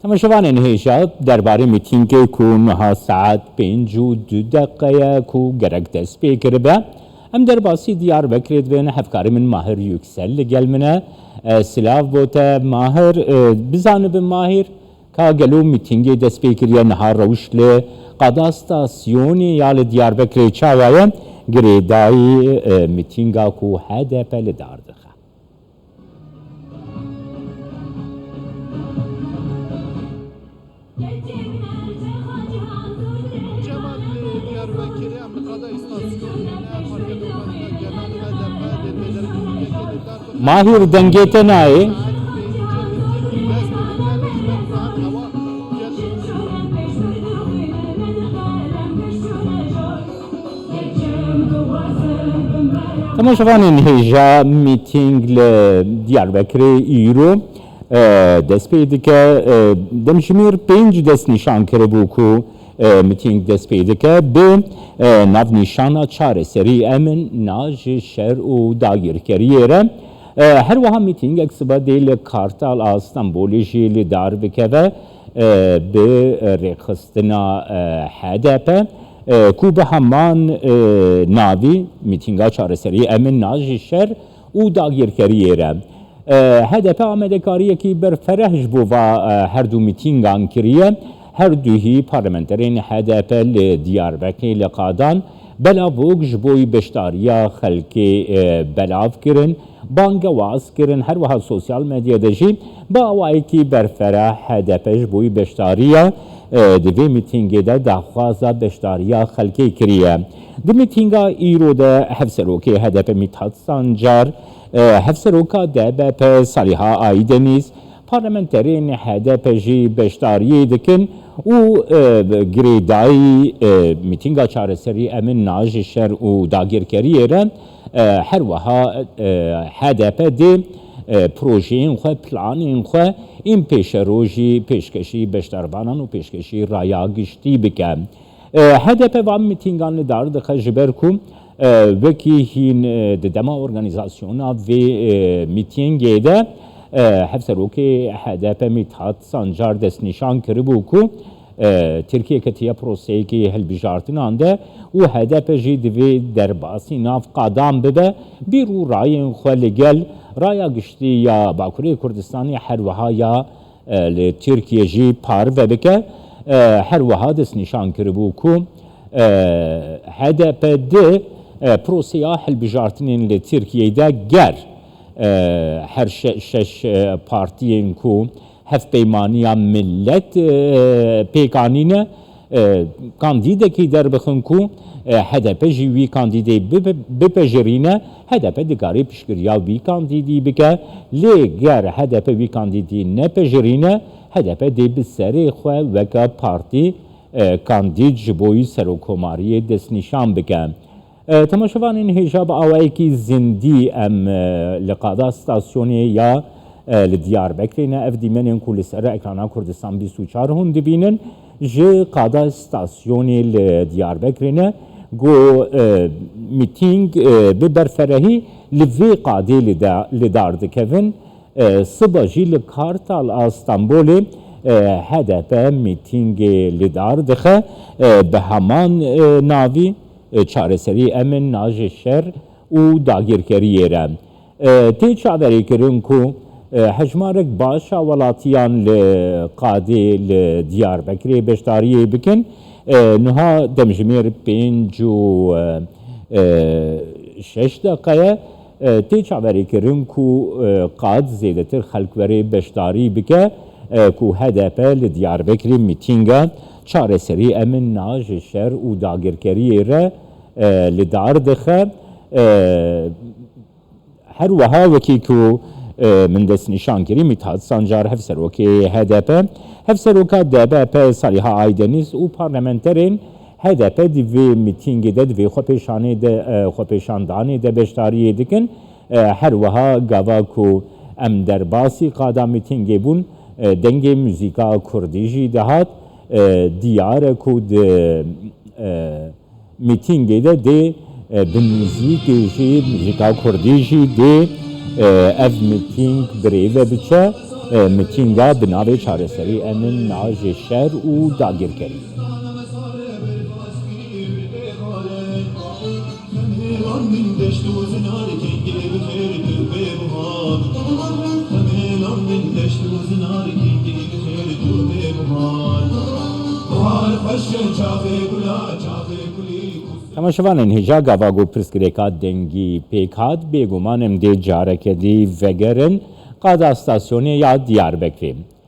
تماشاوانên hêja derbarê mîtîngê ku niha saet 5:02 ku gerek dest pê kiribe, em derbasî Diyarbekirê dibêne hevkarê min Mahir Yüksel li gel min e. Silav bote Mahir, bizanibin Mahir ka gelo mîtingê dest pê kiriye niha rewş li qada stasyonê ya li Diyarbekirê çawaye girêdayî mîtînga ku HDP li dar dixe. Mahir dengete naye تماشاوانên hêja mîtîng li Diyarbekirê îro dest pê dike demjimêr 5 destnîşan kiribû ku mîtîng dest pê dike bi navnîşana çareserî emin na ji şer û dagîrkeriyê re. Her wiha mîtîngek sibadê li Kartal a Stenbolê jî li dar bikeve bi rêxistina HDP ku bi heman navî mîtînga çareserî emin na ji şer û dagîrkeriyê re. HDP amedekariyekî berfereh ji bo her du mîtîngan kiriye. Her duhî parlamenterên HDP li Diyarbekirê li qadan belavok ji bo beşdariya xelkê belav kirin, banga waz kirin, her wiha sosyal medyada jî bi awayekî berfereh HDP ji bo beşdariya di vê mîtingê de daxwaza beşdariya xelkê kiriye. Di mîtinga îro de hevserokê HDP Mithat Sancar, hevseroka DBP Saliha Aydeniz, parlamenterên HDP jî beşdariyê dikin û girêdayî mîtînga çareserî emin na ji şer û dagîrkeriyê re her wiha HDP dê projeyên xwe, planên xwe ên pêşero jî pêşkeşî beşdarbanan û pêşkeşî raya giştî bike. HDP van mîtîngan li dar dixe ji ber ku wekî hîn di dema organîzasyona vê mîtîngê de hevserokê HDP Mithat Sancar destnîşan kiribû ku Tirkiye ketiye proseyekî hilbijartinan de û HDP jî di vê derbasî nav qadan bibe bîr û rayên xwe li gel raya giştî ya Bakurê Kurdistanê her wiha ya li Tirkiye jî parve bike. Her wiha destnîşan kiribû ku HDP di proseya hilbijartinên li Tirkiyeyê de ger her şeş partiyên ku hevpeymaniya millet pêkanîne kandîdekî derbixin ku HDP jî wî kandîdê bipejirîne, HDP dikarî piştgiriya wî kandîdî bike, lê ger HDP wî kandîdî nepejirîne, HDP dê bi serê xwe weke partî kandîd ji bo serokkomariyê destnîşan bike. Temaşavanên hêja bi awayekî zindî em li qada stasyonê ya li Diyarbekirê ne ev dîmenên ku li ser ekrana Kurdistan 24 hûn dibînin ji qada stasyonê li Diyarbekirê ne got mîtîng bi berferehî li vê qadê li dar dikevin. Siba jî li Kartal a Stenbolê HDP mîtingê li dar dixe bi heman navî çareserî emin na ji şer û dagîrkeriyê re. Tê çaverêkirin ku hejmarek başa welatiyan li qadê li Diyarbekirê beşdariyê bikin. Niha demjimêr 5:06 tê çaverêkirin ku qad zêdetir xelkwerê beşdarî bike ku HDP li Diyarbekirê mîtînga çareserî emin na ji şer û dagîrkeriyê re li dar dixe. Her wiha wekî ku min destnîşan kirî Mithat Sancar hevserokê HDP, hevseroka DBP Saliha Aydeniz û parlamenterên HDP di vê mîtingê de di vê xwepêşandanê de beşdariyê dikin. Her wiha gava ku em derbasî qada mîtingê bûn dengê müzîka Kurdî jî dihat. Diyare ku di mîtingê de dê bi müzîkê jî müzîka Kurdî jî dê ev mîting birêve biçe میتینگا بناوی چارەسەری ئەمن ناژێ شەر و داگیرکەری. تەماشەوانên hêja gava ku pirsgirêka dengî pêk hat bêguman em dê carekê dî vegerin qada stasyonê ya Diyarbekirê.